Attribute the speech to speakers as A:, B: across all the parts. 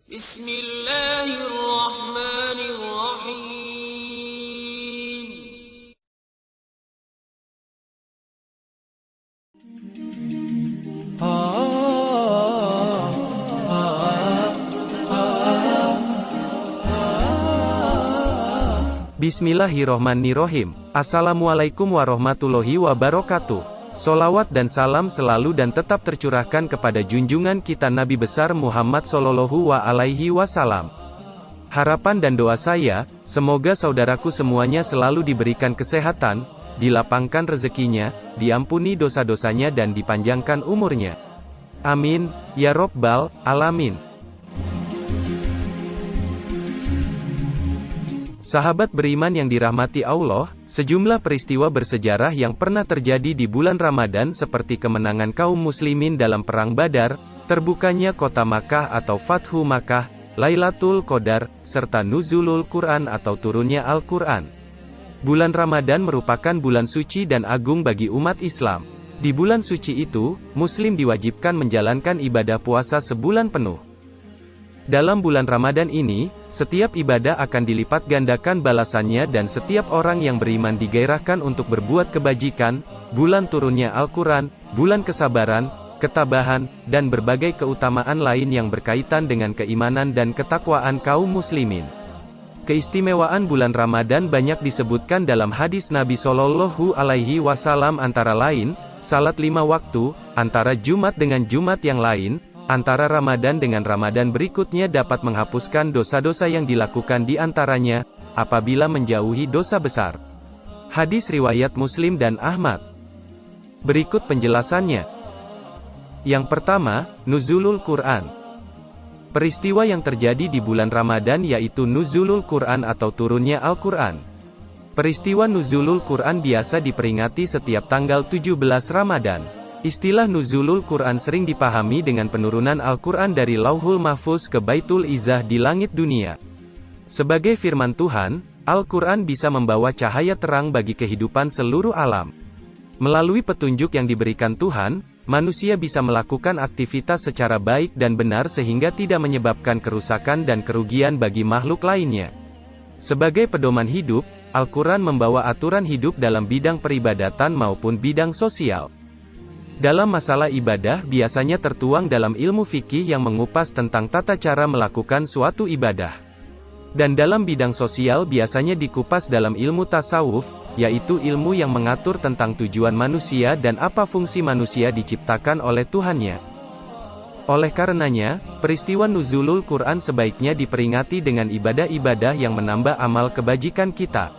A: Bismillahirrahmanirrahim.
B: Bismillahirrohmanirrohim. Assalamualaikum warahmatullahi wabarakatuh. Solawat dan salam selalu dan tetap tercurahkan kepada junjungan kita Nabi besar Muhammad Sallallahu Alaihi Wasallam. Harapan dan doa saya, semoga saudaraku semuanya selalu diberikan kesehatan, dilapangkan rezekinya, diampuni dosa-dosanya dan dipanjangkan umurnya. Amin, ya Rabbal Alamin. Sahabat beriman yang dirahmati Allah, sejumlah peristiwa bersejarah yang pernah terjadi di bulan Ramadan seperti kemenangan kaum muslimin dalam Perang Badar, terbukanya kota Makkah atau Fathu Makkah, Lailatul Qadar, serta nuzulul Quran atau turunnya Al-Quran. Bulan Ramadan merupakan bulan suci dan agung bagi umat Islam. Di bulan suci itu, Muslim diwajibkan menjalankan ibadah puasa sebulan penuh. Dalam bulan Ramadan ini, setiap ibadah akan dilipat gandakan balasannya dan setiap orang yang beriman digairahkan untuk berbuat kebajikan. Bulan turunnya Al-Quran, bulan kesabaran, ketabahan, dan berbagai keutamaan lain yang berkaitan dengan keimanan dan ketakwaan kaum muslimin. Keistimewaan bulan Ramadan banyak disebutkan dalam hadis Nabi Shallallahu Alaihi Wasallam, antara lain, salat 5 waktu, antara Jumat dengan Jumat yang lain, antara Ramadan dengan Ramadan berikutnya dapat menghapuskan dosa-dosa yang dilakukan di antaranya, apabila menjauhi dosa besar. Hadis riwayat Muslim dan Ahmad. Berikut penjelasannya. Yang pertama, nuzulul Quran. Peristiwa yang terjadi di bulan Ramadan yaitu nuzulul Quran atau turunnya Al-Quran. Peristiwa nuzulul Quran biasa diperingati setiap tanggal 17 Ramadan. Istilah nuzulul Quran sering dipahami dengan penurunan Al-Quran dari Lauhul Mahfuz ke Baitul Izzah di langit dunia. Sebagai firman Tuhan, Al-Quran bisa membawa cahaya terang bagi kehidupan seluruh alam. Melalui petunjuk yang diberikan Tuhan, manusia bisa melakukan aktivitas secara baik dan benar sehingga tidak menyebabkan kerusakan dan kerugian bagi makhluk lainnya. Sebagai pedoman hidup, Al-Quran membawa aturan hidup dalam bidang peribadatan maupun bidang sosial. Dalam masalah ibadah biasanya tertuang dalam ilmu fikih yang mengupas tentang tata cara melakukan suatu ibadah. Dan dalam bidang sosial biasanya dikupas dalam ilmu tasawuf, yaitu ilmu yang mengatur tentang tujuan manusia dan apa fungsi manusia diciptakan oleh Tuhannya. Oleh karenanya, peristiwa nuzulul Quran sebaiknya diperingati dengan ibadah-ibadah yang menambah amal kebajikan kita.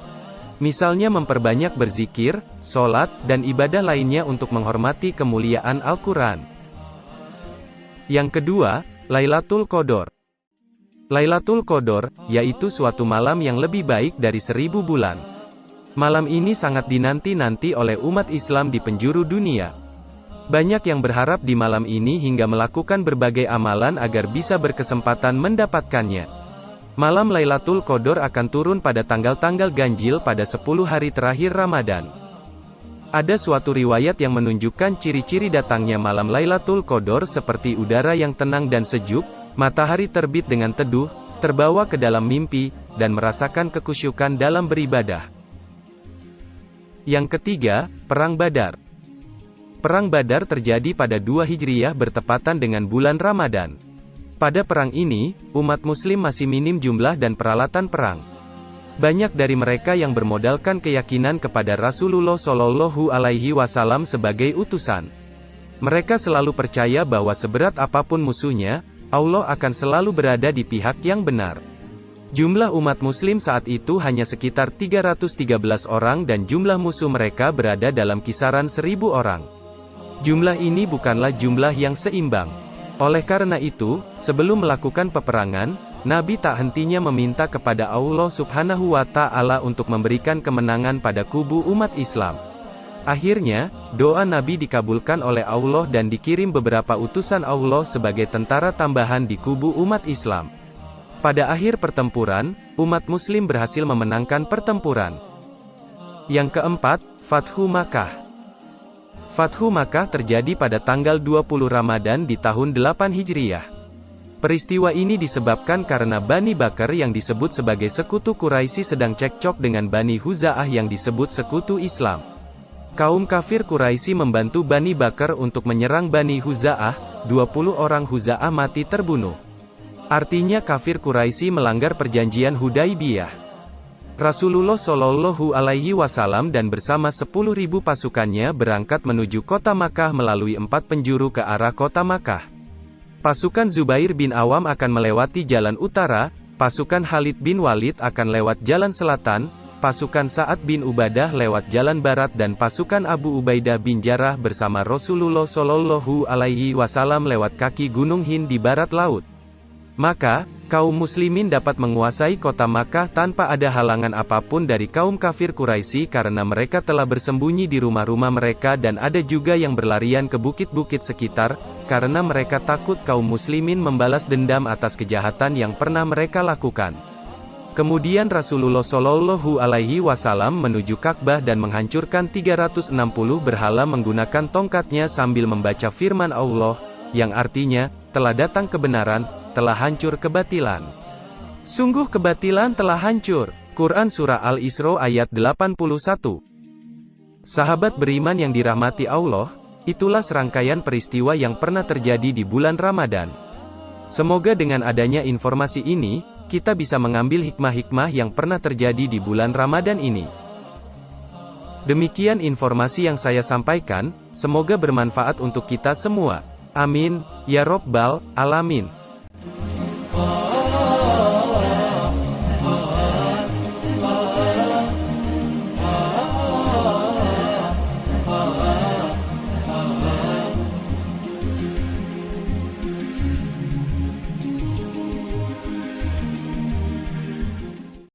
B: Misalnya memperbanyak berzikir, sholat, dan ibadah lainnya untuk menghormati kemuliaan Al-Quran. Yang kedua, Lailatul Qadar. Lailatul Qadar, yaitu suatu malam yang lebih baik dari 1000 bulan. Malam ini sangat dinanti-nanti oleh umat Islam di penjuru dunia. Banyak yang berharap di malam ini hingga melakukan berbagai amalan agar bisa berkesempatan mendapatkannya. Malam Lailatul Qadar akan turun pada tanggal-tanggal ganjil pada 10 hari terakhir Ramadan. Ada suatu riwayat yang menunjukkan ciri-ciri datangnya malam Lailatul Qadar seperti udara yang tenang dan sejuk, matahari terbit dengan teduh, terbawa ke dalam mimpi, dan merasakan kekhusyukan dalam beribadah. Yang ketiga, Perang Badar. Perang Badar terjadi pada 2 Hijriyah bertepatan dengan bulan Ramadan. Pada perang ini, umat muslim masih minim jumlah dan peralatan perang. Banyak dari mereka yang bermodalkan keyakinan kepada Rasulullah Shallallahu Alaihi Wasallam sebagai utusan. Mereka selalu percaya bahwa seberat apapun musuhnya, Allah akan selalu berada di pihak yang benar. Jumlah umat muslim saat itu hanya sekitar 313 orang dan jumlah musuh mereka berada dalam kisaran 1000 orang. Jumlah ini bukanlah jumlah yang seimbang. Oleh karena itu, sebelum melakukan peperangan, Nabi tak hentinya meminta kepada Allah Subhanahu wa Ta'ala untuk memberikan kemenangan pada kubu umat Islam. Akhirnya, doa Nabi dikabulkan oleh Allah dan dikirim beberapa utusan Allah sebagai tentara tambahan di kubu umat Islam. Pada akhir pertempuran, umat Muslim berhasil memenangkan pertempuran. Yang keempat, Fathu Makkah. Fathu Makkah terjadi pada tanggal 20 Ramadan di tahun 8 Hijriyah. Peristiwa ini disebabkan karena Bani Bakar yang disebut sebagai sekutu Quraisy sedang cekcok dengan Bani Huza'ah yang disebut sekutu Islam. Kaum kafir Quraisy membantu Bani Bakar untuk menyerang Bani Huza'ah, 20 orang Huza'ah mati terbunuh. Artinya kafir Quraisy melanggar perjanjian Hudaibiyah. Rasulullah Shallallahu Alaihi Wasallam dan bersama 10.000 pasukannya berangkat menuju kota Makkah melalui 4 penjuru ke arah kota Makkah. Pasukan Zubair bin Awam akan melewati jalan utara, pasukan Khalid bin Walid akan lewat jalan selatan, pasukan Sa'ad bin Ubadah lewat jalan barat dan pasukan Abu Ubaidah bin Jarrah bersama Rasulullah Shallallahu Alaihi Wasallam lewat kaki Gunung Hind di barat laut. Maka, kaum muslimin dapat menguasai kota Makkah tanpa ada halangan apapun dari kaum kafir Quraisy karena mereka telah bersembunyi di rumah-rumah mereka dan ada juga yang berlarian ke bukit-bukit sekitar, karena mereka takut kaum muslimin membalas dendam atas kejahatan yang pernah mereka lakukan. Kemudian Rasulullah Shallallahu Alaihi Wasallam menuju Ka'bah dan menghancurkan 360 berhala menggunakan tongkatnya sambil membaca firman Allah, yang artinya, telah datang kebenaran, telah hancur kebatilan. Sungguh kebatilan telah hancur. Quran Surah Al-Isra ayat 81. Sahabat beriman yang dirahmati Allah, itulah serangkaian peristiwa yang pernah terjadi di bulan Ramadan. Semoga dengan adanya informasi ini, kita bisa mengambil hikmah-hikmah yang pernah terjadi di bulan Ramadan ini. Demikian informasi yang saya sampaikan, semoga bermanfaat untuk kita semua. Amin, ya Rabbal Alamin.